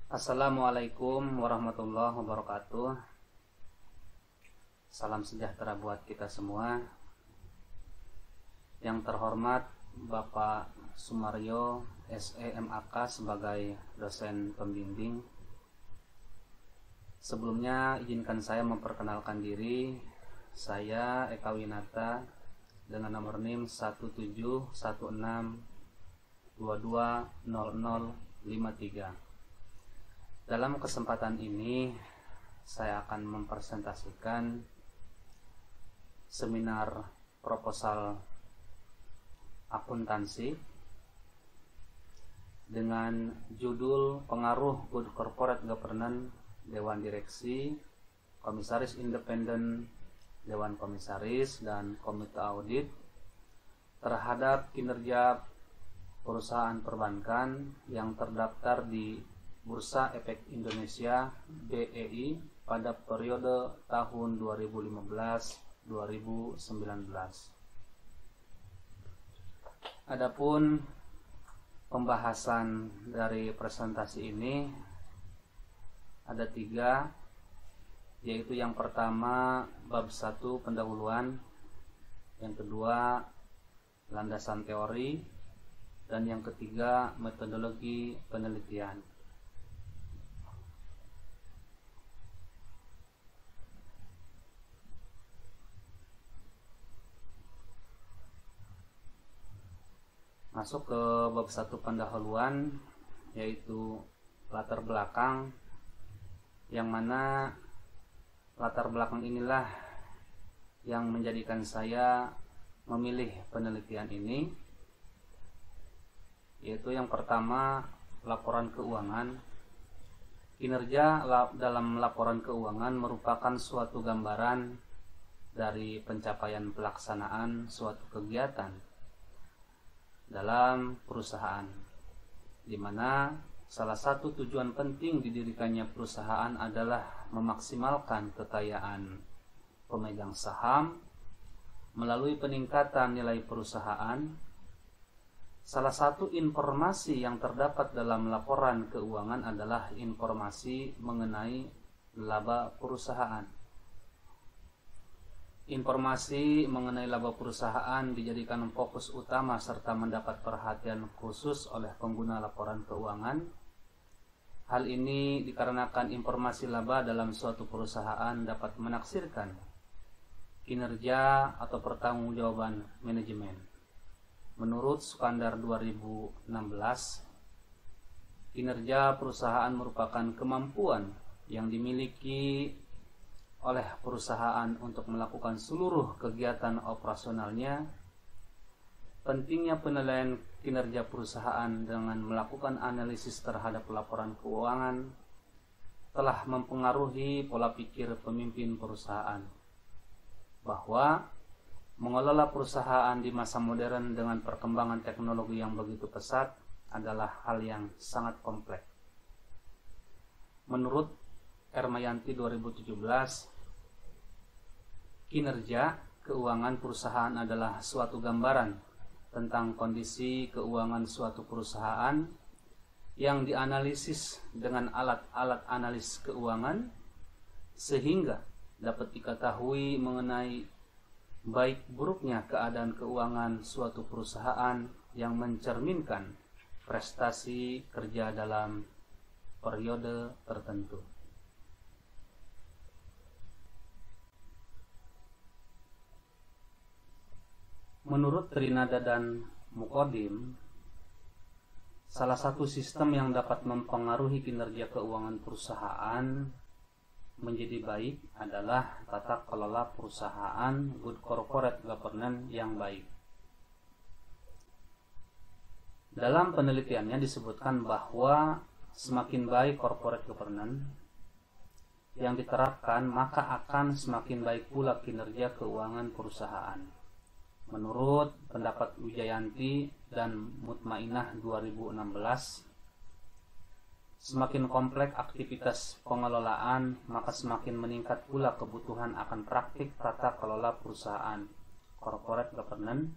Assalamualaikum warahmatullahi wabarakatuh. Salam sejahtera buat kita semua. Yang terhormat Bapak Sumaryo SEMAK sebagai dosen pembimbing. Sebelumnya izinkan saya memperkenalkan diri. Saya Eka Winata dengan nomor NIM 1716220053. Dalam kesempatan ini saya akan mempresentasikan seminar proposal akuntansi dengan judul Pengaruh Good Corporate Governance Dewan Direksi, Komisaris Independen, Dewan Komisaris, dan Komite Audit terhadap kinerja perusahaan perbankan yang terdaftar di Bursa Efek Indonesia BEI pada periode tahun 2015-2019. Adapun pembahasan dari presentasi ini ada 3, yaitu yang pertama bab 1 pendahuluan, yang kedua landasan teori, dan yang ketiga metodologi penelitian. Masuk ke bab 1 pendahuluan, yaitu latar belakang, yang mana latar belakang inilah yang menjadikan saya memilih penelitian ini, yaitu yang pertama laporan keuangan. Kinerja dalam laporan keuangan merupakan suatu gambaran dari pencapaian pelaksanaan suatu kegiatan dalam perusahaan, di mana salah satu tujuan penting didirikannya perusahaan adalah memaksimalkan kekayaan pemegang saham melalui peningkatan nilai perusahaan. Salah satu informasi yang terdapat dalam laporan keuangan adalah informasi mengenai laba perusahaan. Informasi mengenai laba perusahaan dijadikan fokus utama serta mendapat perhatian khusus oleh pengguna laporan keuangan. Hal ini dikarenakan informasi laba dalam suatu perusahaan dapat menaksirkan kinerja atau pertanggungjawaban manajemen. Menurut Sukandar 2016, kinerja perusahaan merupakan kemampuan yang dimiliki oleh perusahaan untuk melakukan seluruh kegiatan operasionalnya. Pentingnya penilaian kinerja perusahaan dengan melakukan analisis terhadap laporan keuangan telah mempengaruhi pola pikir pemimpin perusahaan bahwa mengelola perusahaan di masa modern dengan perkembangan teknologi yang begitu pesat adalah hal yang sangat kompleks. Menurut Ermayanti 2017, kinerja keuangan perusahaan adalah suatu gambaran tentang kondisi keuangan suatu perusahaan yang dianalisis dengan alat-alat analis keuangan sehingga dapat diketahui mengenai baik buruknya keadaan keuangan suatu perusahaan yang mencerminkan prestasi kerja dalam periode tertentu. Menurut Trinada dan Mukodim, salah satu sistem yang dapat mempengaruhi kinerja keuangan perusahaan menjadi baik adalah tata kelola perusahaan, good corporate governance yang baik. Dalam penelitiannya disebutkan bahwa semakin baik corporate governance yang diterapkan, maka akan semakin baik pula kinerja keuangan perusahaan. Menurut pendapat Wijayanti dan Mutmainah 2016, semakin kompleks aktivitas pengelolaan, maka semakin meningkat pula kebutuhan akan praktik tata kelola perusahaan, corporate governance,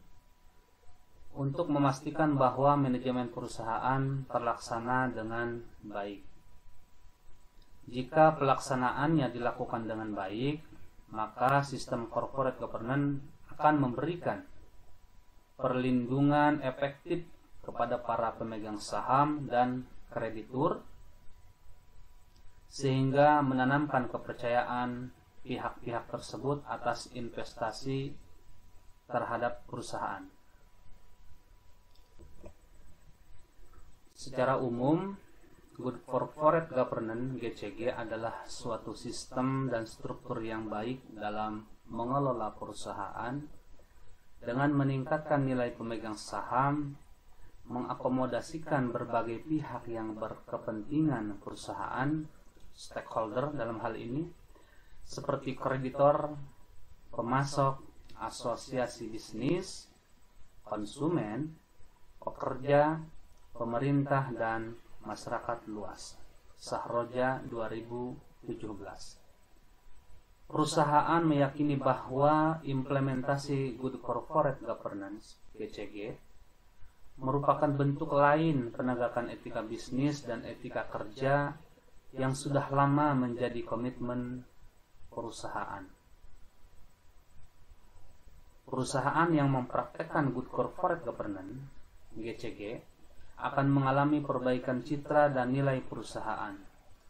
untuk memastikan bahwa manajemen perusahaan terlaksana dengan baik. Jika pelaksanaannya dilakukan dengan baik, maka sistem corporate governance akan memberikan perlindungan efektif kepada para pemegang saham dan kreditur, sehingga menanamkan kepercayaan pihak-pihak tersebut atas investasi terhadap perusahaan. Secara umum, Good Corporate Governance (GCG) adalah suatu sistem dan struktur yang baik dalam mengelola perusahaan dengan meningkatkan nilai pemegang saham, mengakomodasikan berbagai pihak yang berkepentingan perusahaan, stakeholder dalam hal ini, seperti kreditor, pemasok, asosiasi bisnis, konsumen, pekerja, pemerintah, dan masyarakat luas. Sahroja 2017. Perusahaan meyakini bahwa implementasi Good Corporate Governance (GCG) merupakan bentuk lain penegakan etika bisnis dan etika kerja yang sudah lama menjadi komitmen perusahaan. Perusahaan yang mempraktekkan Good Corporate Governance (GCG) akan mengalami perbaikan citra dan nilai perusahaan.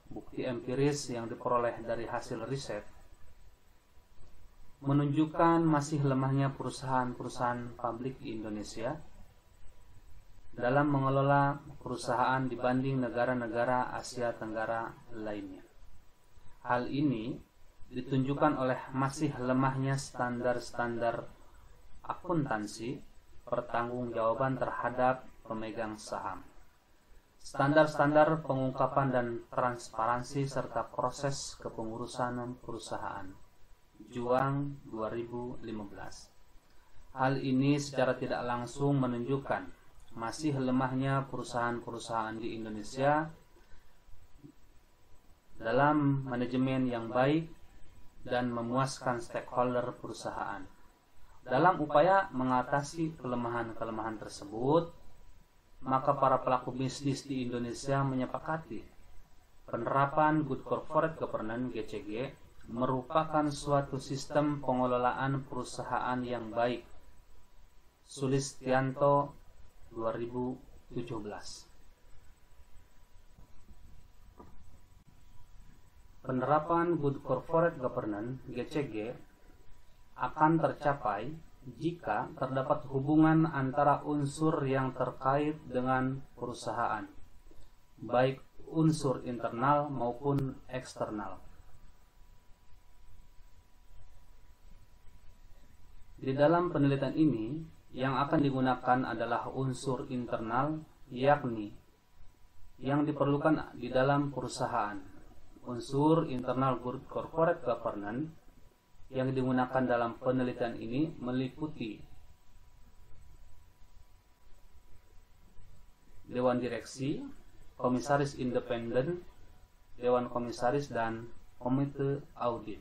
Bukti empiris yang diperoleh dari hasil riset menunjukkan masih lemahnya perusahaan-perusahaan publik di Indonesia dalam mengelola perusahaan dibanding negara-negara Asia Tenggara lainnya. Hal ini ditunjukkan oleh masih lemahnya standar-standar akuntansi pertanggungjawaban terhadap pemegang saham, standar-standar pengungkapan dan transparansi serta proses kepengurusan perusahaan. Juang 2015. Hal ini secara tidak langsung menunjukkan masih lemahnya perusahaan-perusahaan di Indonesia dalam manajemen yang baik dan memuaskan stakeholder perusahaan. Dalam upaya mengatasi kelemahan-kelemahan tersebut, maka para pelaku bisnis di Indonesia menyepakati penerapan Good Corporate Governance (GCG) merupakan suatu sistem pengelolaan perusahaan yang baik. Sulistianto 2017. Penerapan Good Corporate Governance (GCG) akan tercapai jika terdapat hubungan antara unsur yang terkait dengan perusahaan, baik unsur internal maupun eksternal. Di dalam penelitian ini, yang akan digunakan adalah unsur internal, yakni yang diperlukan di dalam perusahaan. Unsur internal Good Corporate Governance yang digunakan dalam penelitian ini meliputi Dewan Direksi, Komisaris Independen, Dewan Komisaris, dan Komite Audit.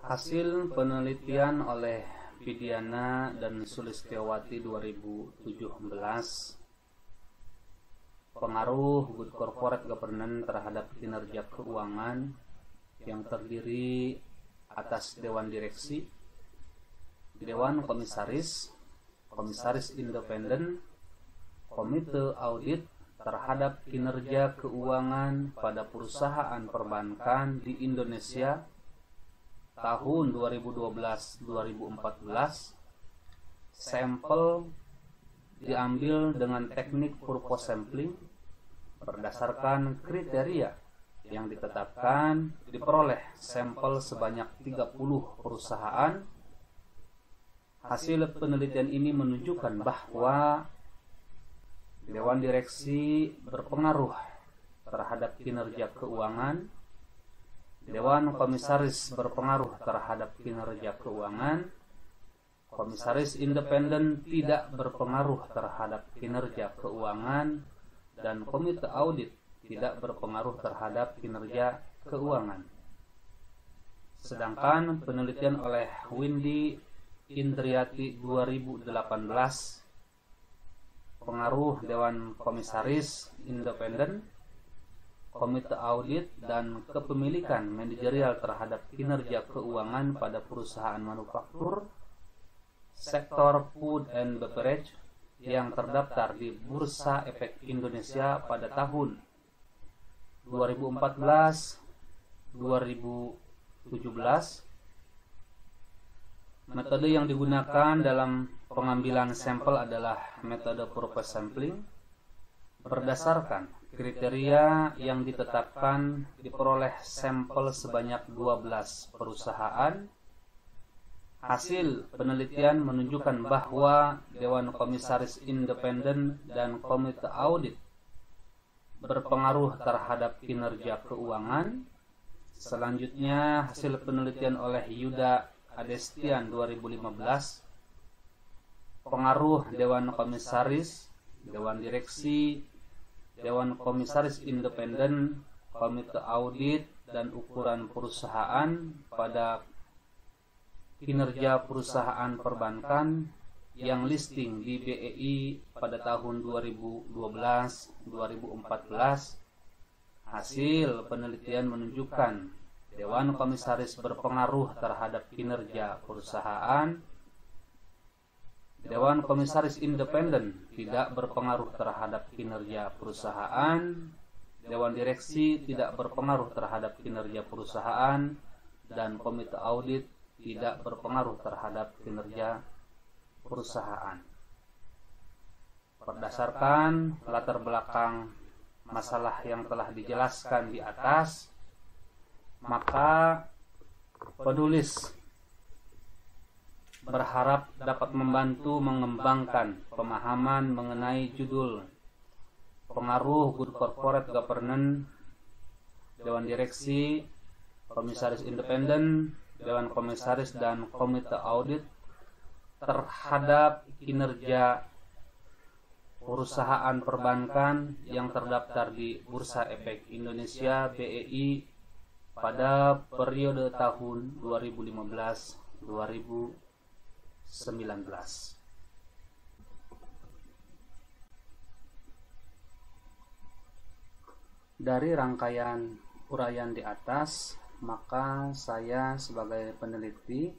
Hasil penelitian oleh Widiana dan Sulistiawati 2017, pengaruh Good Corporate Governance terhadap kinerja keuangan yang terdiri atas Dewan Direksi, Dewan Komisaris, Komisaris Independen, Komite Audit terhadap kinerja keuangan pada perusahaan perbankan di Indonesia tahun 2012-2014. Sampel diambil dengan teknik purpose sampling berdasarkan kriteria yang ditetapkan. Diperoleh sampel sebanyak 30 perusahaan. Hasil penelitian ini menunjukkan bahwa Dewan Direksi berpengaruh terhadap kinerja keuangan, Dewan Komisaris berpengaruh terhadap kinerja keuangan, Komisaris Independen tidak berpengaruh terhadap kinerja keuangan, dan Komite Audit tidak berpengaruh terhadap kinerja keuangan. Sedangkan penelitian oleh Windy Indriati 2018, berpengaruh Dewan Komisaris Independen, Komite Audit, dan Kepemilikan Manajerial terhadap kinerja keuangan pada perusahaan manufaktur, sektor food and beverage yang terdaftar di Bursa Efek Indonesia pada tahun 2014-2017. Metode yang digunakan dalam pengambilan sampel adalah metode purpose sampling. Berdasarkan kriteria yang ditetapkan, diperoleh sampel sebanyak 12 perusahaan. Hasil penelitian menunjukkan bahwa Dewan Komisaris Independen dan Komite Audit berpengaruh terhadap kinerja keuangan. Selanjutnya, hasil penelitian oleh Yuda Adestian 2015, pengaruh Dewan Komisaris, Dewan Direksi, Dewan Komisaris Independen, Komite Audit, dan ukuran perusahaan pada kinerja perusahaan perbankan yang listing di BEI pada tahun 2012-2014. Hasil penelitian menunjukkan Dewan Komisaris berpengaruh terhadap kinerja perusahaan. Dewan Komisaris Independen tidak berpengaruh terhadap kinerja perusahaan. Dewan Direksi tidak berpengaruh terhadap kinerja perusahaan. Dan Komite Audit tidak berpengaruh terhadap kinerja perusahaan. Berdasarkan latar belakang masalah yang telah dijelaskan di atas, maka penulis berharap dapat membantu mengembangkan pemahaman mengenai judul pengaruh Good Corporate Governance, Dewan Direksi, Komisaris Independen, Dewan Komisaris, dan Komite Audit terhadap kinerja perusahaan perbankan yang terdaftar di Bursa Efek Indonesia BEI pada periode tahun 2015-2019. Dari rangkaian uraian di atas, maka saya sebagai peneliti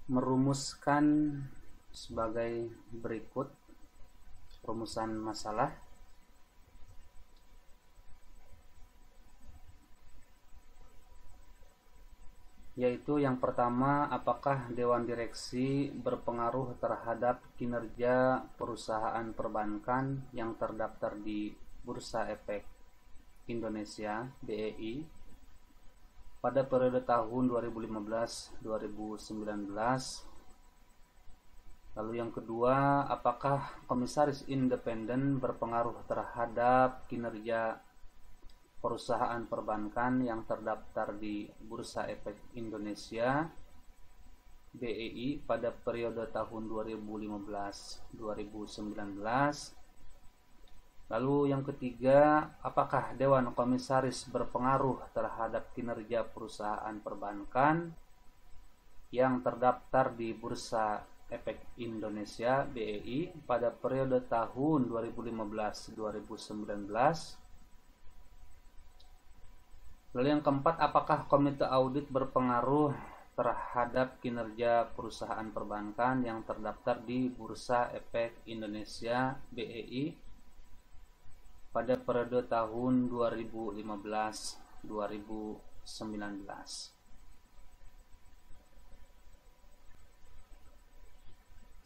merumuskan sebagai berikut rumusan masalah. Yaitu yang pertama, apakah Dewan Direksi berpengaruh terhadap kinerja perusahaan perbankan yang terdaftar di Bursa Efek Indonesia BEI pada periode tahun 2015-2019. Lalu yang kedua, apakah Komisaris Independen berpengaruh terhadap kinerja perusahaan perbankan yang terdaftar di Bursa Efek Indonesia BEI pada periode tahun 2015-2019. Lalu yang ketiga, apakah Dewan Komisaris berpengaruh terhadap kinerja perusahaan perbankan yang terdaftar di Bursa Efek Indonesia BEI pada periode tahun 2015-2019. Lalu yang keempat, apakah Komite Audit berpengaruh terhadap kinerja perusahaan perbankan yang terdaftar di Bursa Efek Indonesia BEI pada periode tahun 2015-2019.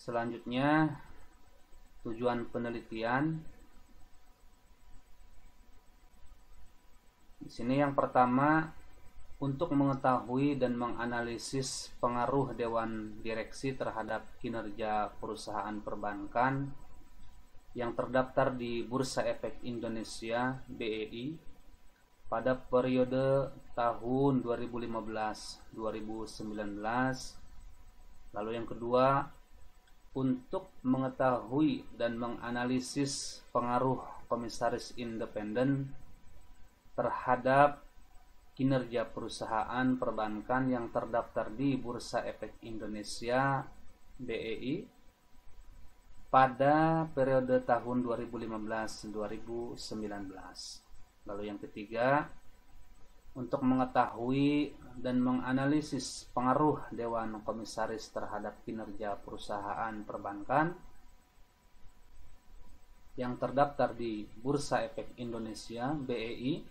Selanjutnya, tujuan penelitian. Di sini yang pertama, untuk mengetahui dan menganalisis pengaruh Dewan Direksi terhadap kinerja perusahaan perbankan yang terdaftar di Bursa Efek Indonesia BEI pada periode tahun 2015-2019. Lalu yang kedua, untuk mengetahui dan menganalisis pengaruh Komisaris Independen terhadap kinerja perusahaan perbankan yang terdaftar di Bursa Efek Indonesia BEI pada periode tahun 2015-2019. Lalu yang ketiga, untuk mengetahui dan menganalisis pengaruh Dewan Komisaris terhadap kinerja perusahaan perbankan yang terdaftar di Bursa Efek Indonesia (BEI)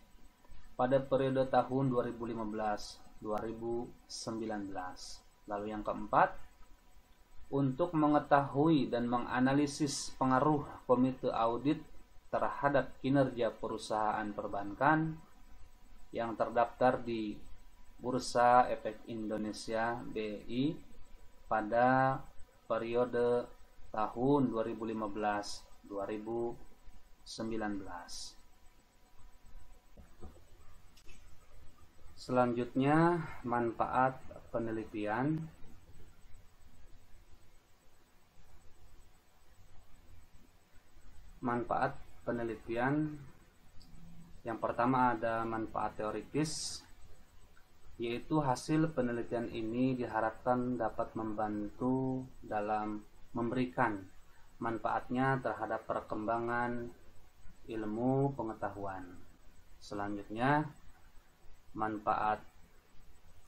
pada periode tahun 2015-2019. Lalu yang keempat, untuk mengetahui dan menganalisis pengaruh Komite Audit terhadap kinerja perusahaan perbankan yang terdaftar di Bursa Efek Indonesia (BEI) pada periode tahun 2015-2019. Selanjutnya, manfaat penelitian. Manfaat penelitian yang pertama ada manfaat teoritis, yaitu hasil penelitian ini diharapkan dapat membantu dalam memberikan manfaatnya terhadap perkembangan ilmu pengetahuan. Selanjutnya, manfaat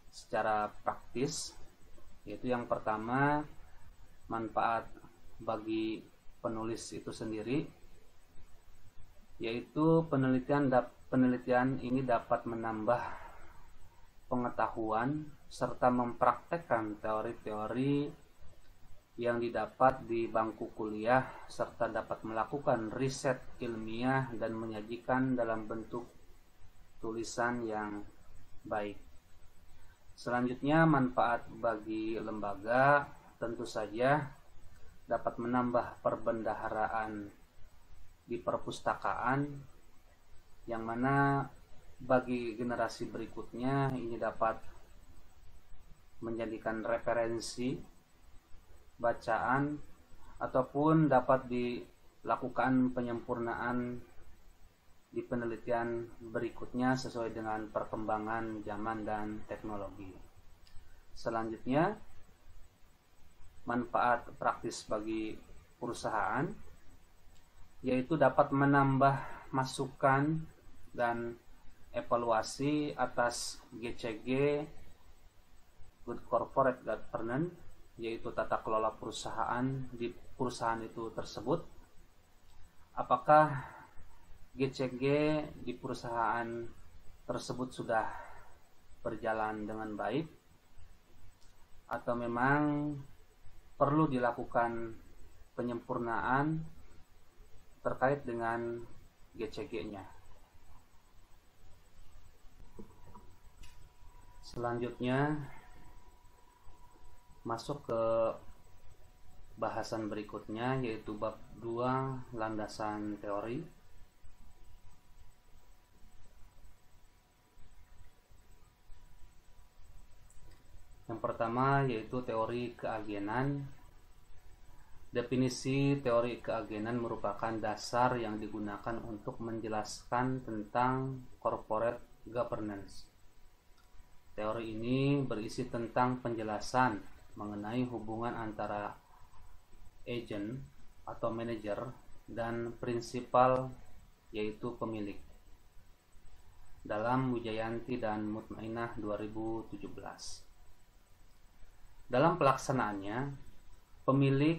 secara praktis, yaitu yang pertama manfaat bagi penulis itu sendiri, yaitu penelitian ini dapat menambah pengetahuan serta mempraktekkan teori-teori yang didapat di bangku kuliah, serta dapat melakukan riset ilmiah dan menyajikan dalam bentuk tulisan yang baik. Selanjutnya, manfaat bagi lembaga tentu saja dapat menambah perbendaharaan di perpustakaan, yang mana bagi generasi berikutnya ini dapat menjadikan referensi bacaan ataupun dapat dilakukan penyempurnaan di penelitian berikutnya sesuai dengan perkembangan zaman dan teknologi. Selanjutnya, manfaat praktis bagi perusahaan, yaitu dapat menambah masukan dan evaluasi atas GCG, Good Corporate Governance, yaitu tata kelola perusahaan di perusahaan itu tersebut. Apakah GCG di perusahaan tersebut sudah berjalan dengan baik, atau memang perlu dilakukan penyempurnaan terkait dengan GCG-nya. Selanjutnya, masuk ke bahasan berikutnya, yaitu bab 2, landasan teori. Yang pertama yaitu teori keagenan. Definisi teori keagenan merupakan dasar yang digunakan untuk menjelaskan tentang corporate governance. Teori ini berisi tentang penjelasan mengenai hubungan antara agent atau manajer dan prinsipal, yaitu pemilik, dalam Wijayanti dan Mutmainah 2017. Dalam pelaksanaannya, pemilik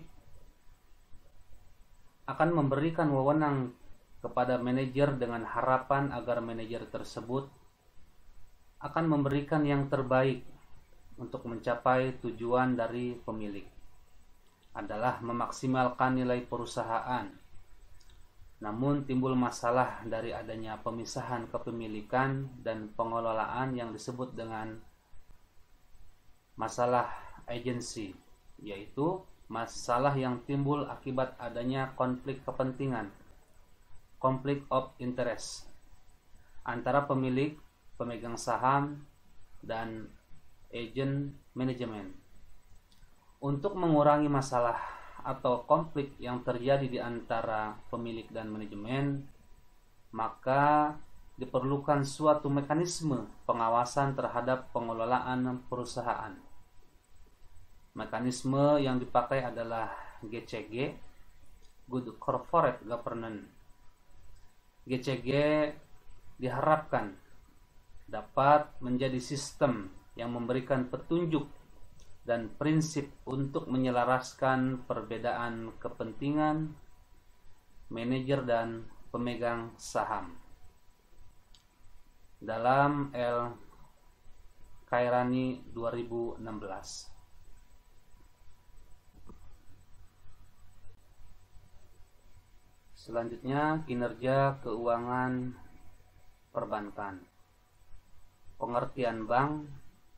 akan memberikan wewenang kepada manajer dengan harapan agar manajer tersebut akan memberikan yang terbaik untuk mencapai tujuan dari pemilik, adalah memaksimalkan nilai perusahaan. Namun timbul masalah dari adanya pemisahan kepemilikan dan pengelolaan yang disebut dengan masalah agensi, yaitu masalah yang timbul akibat adanya konflik kepentingan, conflict of interest, antara pemilik, pemegang saham, dan agen manajemen. Untuk mengurangi masalah atau konflik yang terjadi di antara pemilik dan manajemen, maka diperlukan suatu mekanisme pengawasan terhadap pengelolaan perusahaan. Mekanisme yang dipakai adalah GCG, Good Corporate Governance. GCG diharapkan dapat menjadi sistem yang memberikan petunjuk dan prinsip untuk menyelaraskan perbedaan kepentingan manajer dan pemegang saham. Dalam El Khairani 2016. Selanjutnya, kinerja keuangan perbankan. Pengertian bank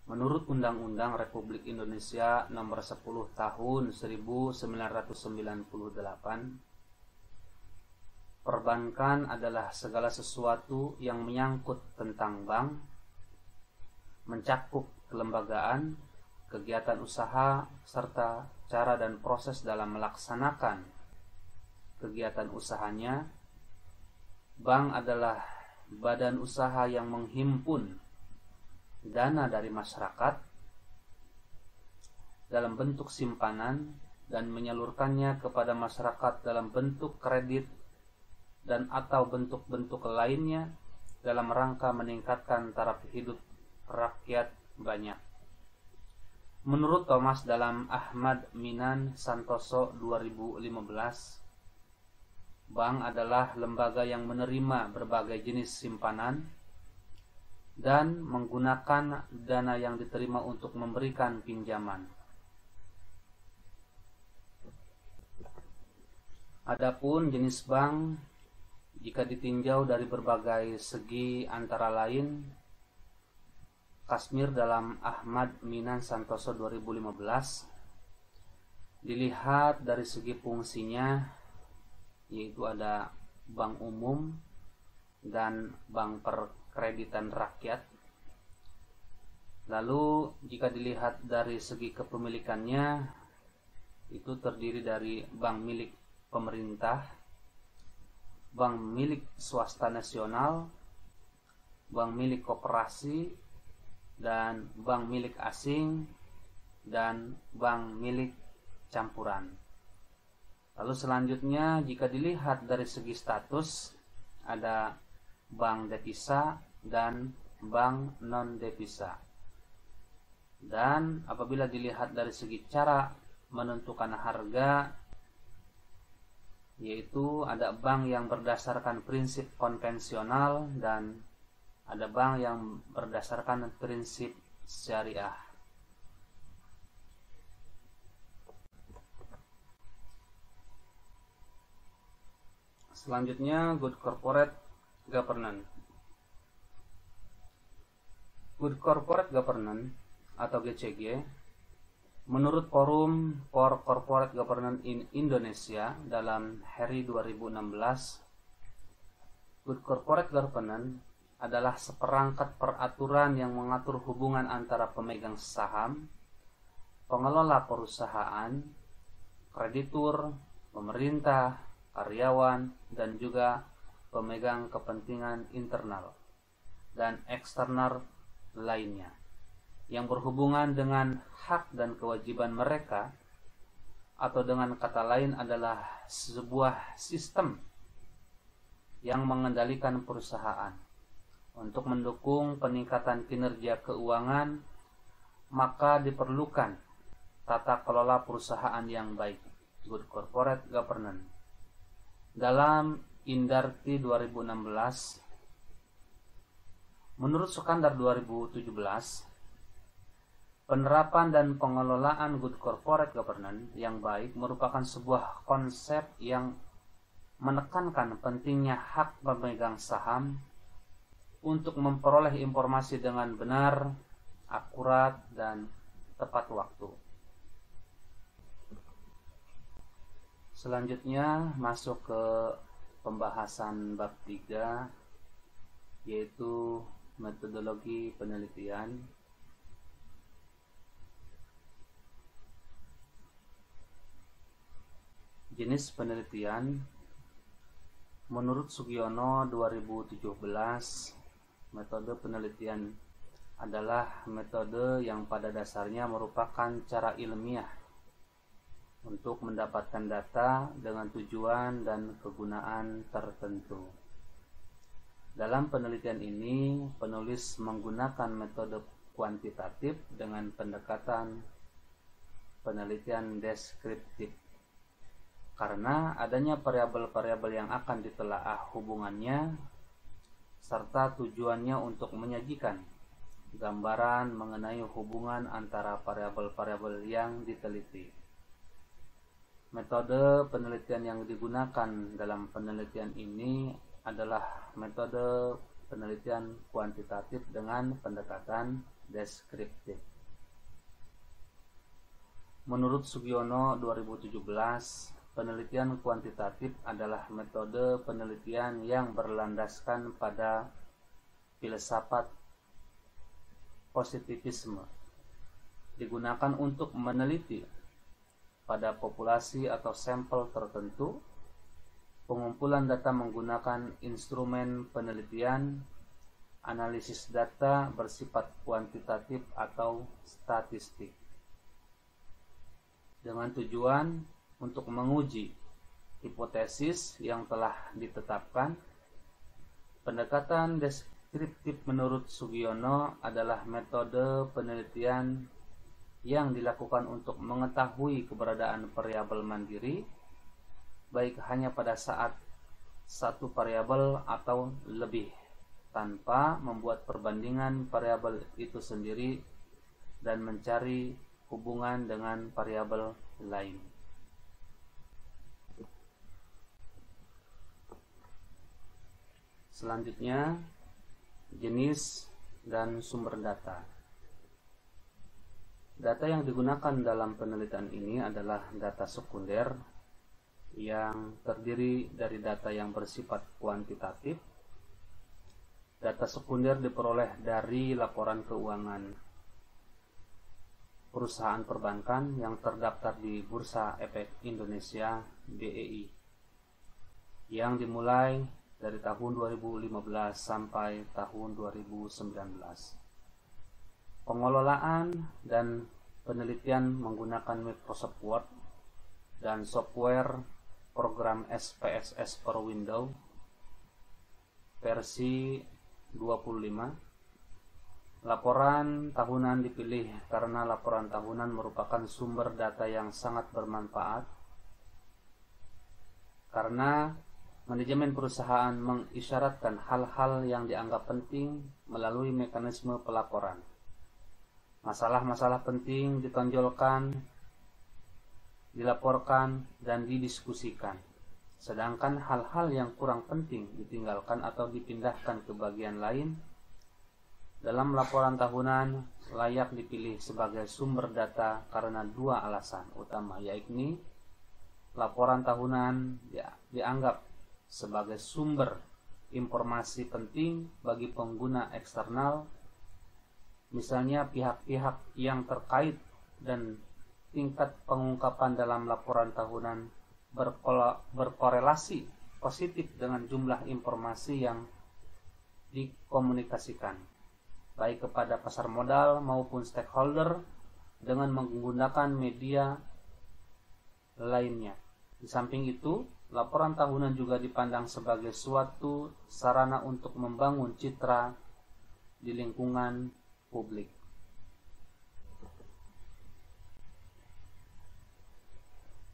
menurut Undang-Undang Republik Indonesia Nomor 10 Tahun 1998, perbankan adalah segala sesuatu yang menyangkut tentang bank, mencakup kelembagaan, kegiatan usaha, serta cara dan proses dalam melaksanakan kegiatan usahanya. Bank adalah badan usaha yang menghimpun dana dari masyarakat dalam bentuk simpanan dan menyalurkannya kepada masyarakat dalam bentuk kredit dan atau bentuk-bentuk lainnya dalam rangka meningkatkan taraf hidup rakyat banyak. Menurut Thomas dalam Ahmad Minan Santoso 2015, bank adalah lembaga yang menerima berbagai jenis simpanan dan menggunakan dana yang diterima untuk memberikan pinjaman. Adapun jenis bank jika ditinjau dari berbagai segi antara lain, Kashmir dalam Ahmad Minan Santoso 2015 dilihat dari segi fungsinya, yaitu ada bank umum dan bank perkreditan rakyat. Lalu jika dilihat dari segi kepemilikannya, itu terdiri dari bank milik pemerintah, bank milik swasta nasional, bank milik koperasi, dan bank milik asing, dan bank milik campuran. Lalu selanjutnya jika dilihat dari segi status, ada bank devisa dan bank non devisa. Dan apabila dilihat dari segi cara menentukan harga, yaitu ada bank yang berdasarkan prinsip konvensional dan ada bank yang berdasarkan prinsip syariah. Selanjutnya, Good Corporate Governance. Good Corporate Governance atau GCG menurut Forum for Corporate Governance in Indonesia dalam Heri 2016, Good Corporate Governance adalah seperangkat peraturan yang mengatur hubungan antara pemegang saham, pengelola perusahaan, kreditur, pemerintah, karyawan, dan juga pemegang kepentingan internal dan eksternal lainnya yang berhubungan dengan hak dan kewajiban mereka, atau dengan kata lain adalah sebuah sistem yang mengendalikan perusahaan. Untuk mendukung peningkatan kinerja keuangan, maka diperlukan tata kelola perusahaan yang baik, Good Corporate Governance. Dalam Indarti 2016, menurut Sukandar 2017, penerapan dan pengelolaan Good Corporate Governance yang baik merupakan sebuah konsep yang menekankan pentingnya hak pemegang saham untuk memperoleh informasi dengan benar, akurat, dan tepat waktu. Selanjutnya masuk ke pembahasan bab 3, yaitu metodologi penelitian. Jenis penelitian. Menurut Sugiono 2017, metode penelitian adalah metode yang pada dasarnya merupakan cara ilmiah untuk mendapatkan data dengan tujuan dan kegunaan tertentu. Dalam penelitian ini, penulis menggunakan metode kuantitatif dengan pendekatan penelitian deskriptif. Karena adanya variabel-variabel yang akan ditelaah hubungannya serta tujuannya untuk menyajikan gambaran mengenai hubungan antara variabel-variabel yang diteliti. Metode penelitian yang digunakan dalam penelitian ini adalah metode penelitian kuantitatif dengan pendekatan deskriptif. Menurut Sugiono 2017, penelitian kuantitatif adalah metode penelitian yang berlandaskan pada filsafat positivisme, digunakan untuk meneliti pada populasi atau sampel tertentu, pengumpulan data menggunakan instrumen penelitian, analisis data bersifat kuantitatif atau statistik, dengan tujuan untuk menguji hipotesis yang telah ditetapkan. Pendekatan deskriptif menurut Sugiono adalah metode penelitian yang dilakukan untuk mengetahui keberadaan variabel mandiri, baik hanya pada saat satu variabel atau lebih, tanpa membuat perbandingan variabel itu sendiri dan mencari hubungan dengan variabel lain. Selanjutnya, jenis dan sumber data. Data yang digunakan dalam penelitian ini adalah data sekunder yang terdiri dari data yang bersifat kuantitatif. Data sekunder diperoleh dari laporan keuangan perusahaan perbankan yang terdaftar di Bursa Efek Indonesia (BEI) yang dimulai dari tahun 2015 sampai tahun 2019. Pengelolaan dan penelitian menggunakan Microsoft Word dan software program SPSS per Windows versi 25. Laporan tahunan dipilih karena laporan tahunan merupakan sumber data yang sangat bermanfaat, karena manajemen perusahaan mengisyaratkan hal-hal yang dianggap penting melalui mekanisme pelaporan. Masalah-masalah penting ditonjolkan, dilaporkan, dan didiskusikan. Sedangkan hal-hal yang kurang penting ditinggalkan atau dipindahkan ke bagian lain. Dalam laporan tahunan layak dipilih sebagai sumber data karena dua alasan utama, yaitu laporan tahunan dianggap sebagai sumber informasi penting bagi pengguna eksternal, misalnya pihak-pihak yang terkait, dan tingkat pengungkapan dalam laporan tahunan berkorelasi positif dengan jumlah informasi yang dikomunikasikan, baik kepada pasar modal maupun stakeholder dengan menggunakan media lainnya. Di samping itu, laporan tahunan juga dipandang sebagai suatu sarana untuk membangun citra di lingkungan publik.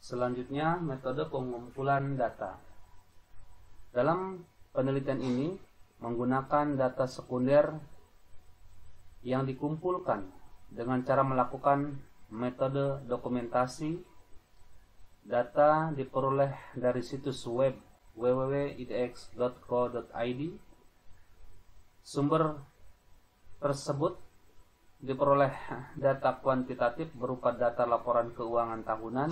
Selanjutnya, metode pengumpulan data. Dalam penelitian ini menggunakan data sekunder yang dikumpulkan dengan cara melakukan metode dokumentasi. Data diperoleh dari situs web www.idx.co.id. Sumber tersebut diperoleh data kuantitatif berupa data laporan keuangan tahunan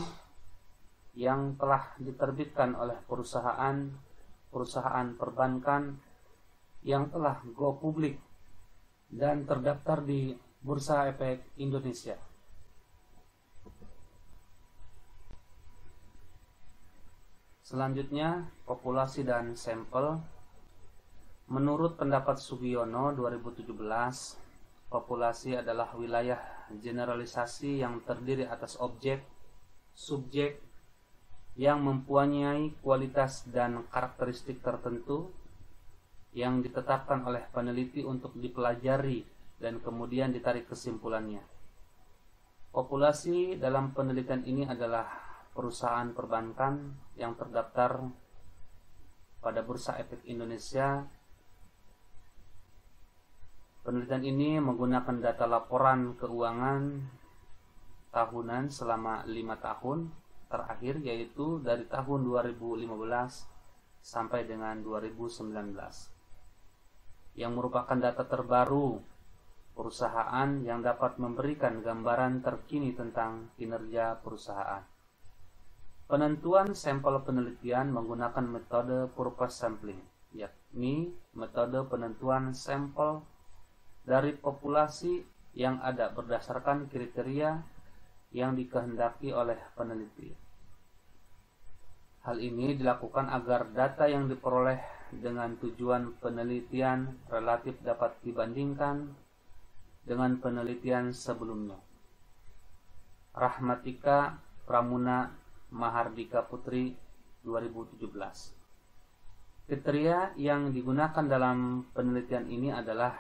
yang telah diterbitkan oleh perusahaan perbankan yang telah go publik dan terdaftar di Bursa Efek Indonesia. Selanjutnya, populasi dan sampel. Menurut pendapat Sugiono 2017, populasi adalah wilayah generalisasi yang terdiri atas objek, subjek yang mempunyai kualitas dan karakteristik tertentu yang ditetapkan oleh peneliti untuk dipelajari dan kemudian ditarik kesimpulannya. Populasi dalam penelitian ini adalah perusahaan perbankan yang terdaftar pada Bursa Efek Indonesia. Penelitian ini menggunakan data laporan keuangan tahunan selama 5 tahun terakhir, yaitu dari tahun 2015 sampai dengan 2019, yang merupakan data terbaru perusahaan yang dapat memberikan gambaran terkini tentang kinerja perusahaan. Penentuan sampel penelitian menggunakan metode purpose sampling, yakni metode penentuan sampel dari populasi yang ada berdasarkan kriteria yang dikehendaki oleh peneliti. Hal ini dilakukan agar data yang diperoleh dengan tujuan penelitian relatif dapat dibandingkan dengan penelitian sebelumnya. Rahmatika Pramuna Mahardika Putri, 2017. Kriteria yang digunakan dalam penelitian ini adalah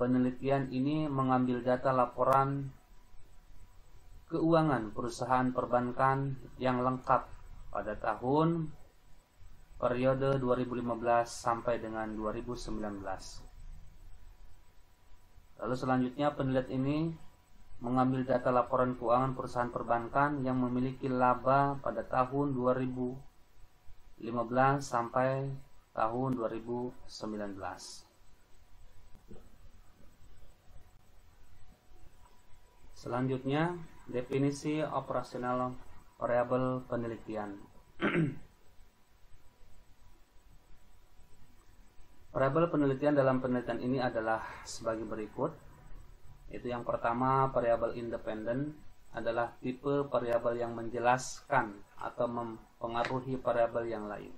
penelitian ini mengambil data laporan keuangan perusahaan perbankan yang lengkap pada tahun periode 2015 sampai dengan 2019. Lalu selanjutnya penelitian ini mengambil data laporan keuangan perusahaan perbankan yang memiliki laba pada tahun 2015 sampai tahun 2019. Selanjutnya, definisi operasional variabel penelitian. Variabel penelitian dalam penelitian ini adalah sebagai berikut. Itu yang pertama, variabel independen adalah tipe variabel yang menjelaskan atau mempengaruhi variabel yang lain.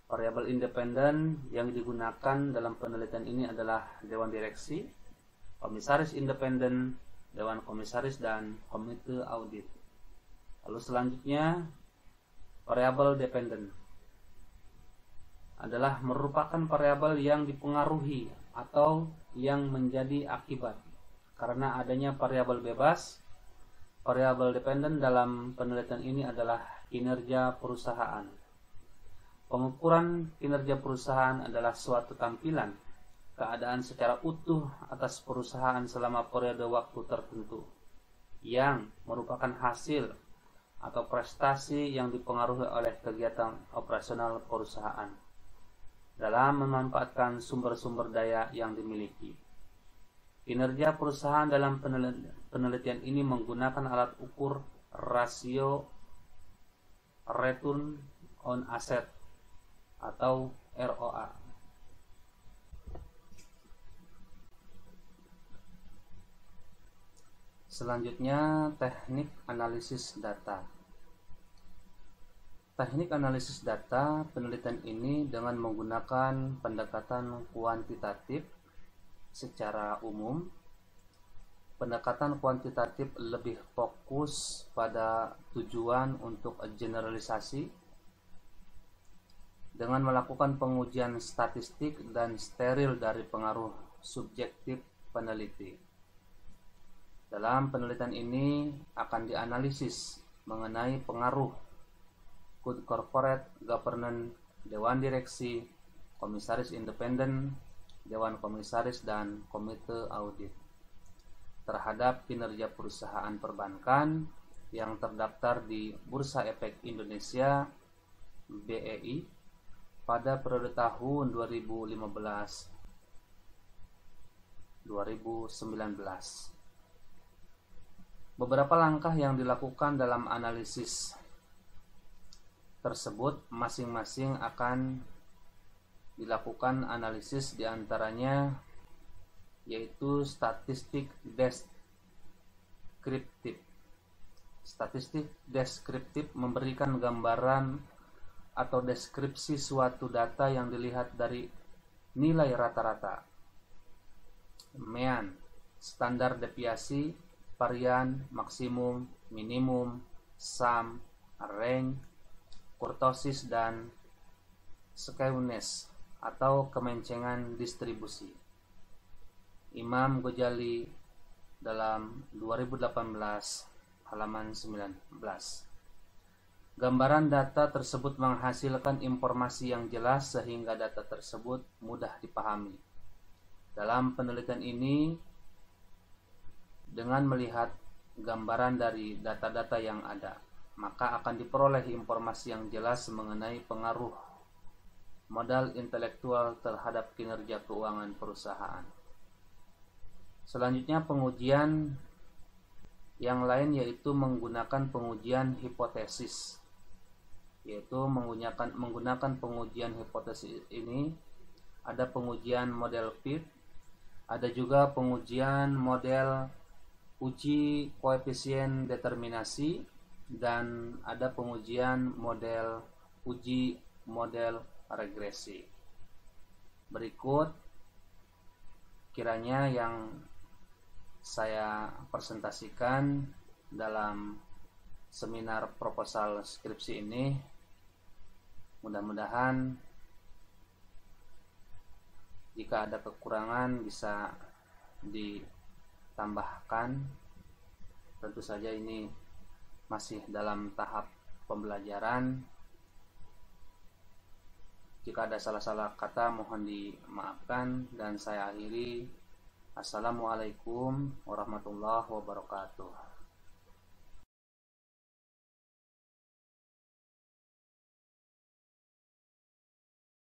Variabel independen yang digunakan dalam penelitian ini adalah dewan direksi, komisaris independen, dewan komisaris, dan komite audit. Lalu selanjutnya, variabel dependen adalah merupakan variabel yang dipengaruhi atau yang menjadi akibat karena adanya variabel bebas. Variabel dependen dalam penelitian ini adalah kinerja perusahaan. Pengukuran kinerja perusahaan adalah suatu tampilan keadaan secara utuh atas perusahaan selama periode waktu tertentu yang merupakan hasil atau prestasi yang dipengaruhi oleh kegiatan operasional perusahaan dalam memanfaatkan sumber-sumber daya yang dimiliki. Kinerja perusahaan dalam penelitian ini menggunakan alat ukur rasio return on asset atau ROA. Selanjutnya, teknik analisis data. Teknik analisis data penelitian ini dengan menggunakan pendekatan kuantitatif secara umum. Pendekatan kuantitatif lebih fokus pada tujuan untuk generalisasi dengan melakukan pengujian statistik dan steril dari pengaruh subjektif peneliti. Dalam penelitian ini akan dianalisis mengenai pengaruh good corporate governance, dewan direksi, komisaris independen, dewan komisaris, dan komite audit terhadap kinerja perusahaan perbankan yang terdaftar di Bursa Efek Indonesia BEI pada periode tahun 2015-2019. Beberapa langkah yang dilakukan dalam analisis tersebut masing-masing akan dilakukan analisis diantaranya yaitu statistik deskriptif. Statistik deskriptif memberikan gambaran atau deskripsi suatu data yang dilihat dari nilai rata-rata, mean, standar deviasi, varian, maksimum, minimum, sum, range, kurtosis, dan skewness atau kemencengan distribusi. Imam Ghazali dalam 2018 halaman 19. Gambaran data tersebut menghasilkan informasi yang jelas sehingga data tersebut mudah dipahami. Dalam penelitian ini, dengan melihat gambaran dari data-data yang ada, maka akan diperoleh informasi yang jelas mengenai pengaruh modal intelektual terhadap kinerja keuangan perusahaan. Selanjutnya, pengujian yang lain yaitu menggunakan pengujian hipotesis. Menggunakan pengujian hipotesis ini ada pengujian model fit, ada juga pengujian model uji koefisien determinasi, dan ada pengujian uji model regresi. Berikut kiranya yang saya presentasikan dalam seminar proposal skripsi ini. Mudah-mudahan jika ada kekurangan bisa ditambahkan. Tentu saja ini masih dalam tahap pembelajaran. Jika ada salah-salah kata mohon dimaafkan, dan saya akhiri. Assalamualaikum warahmatullahi wabarakatuh.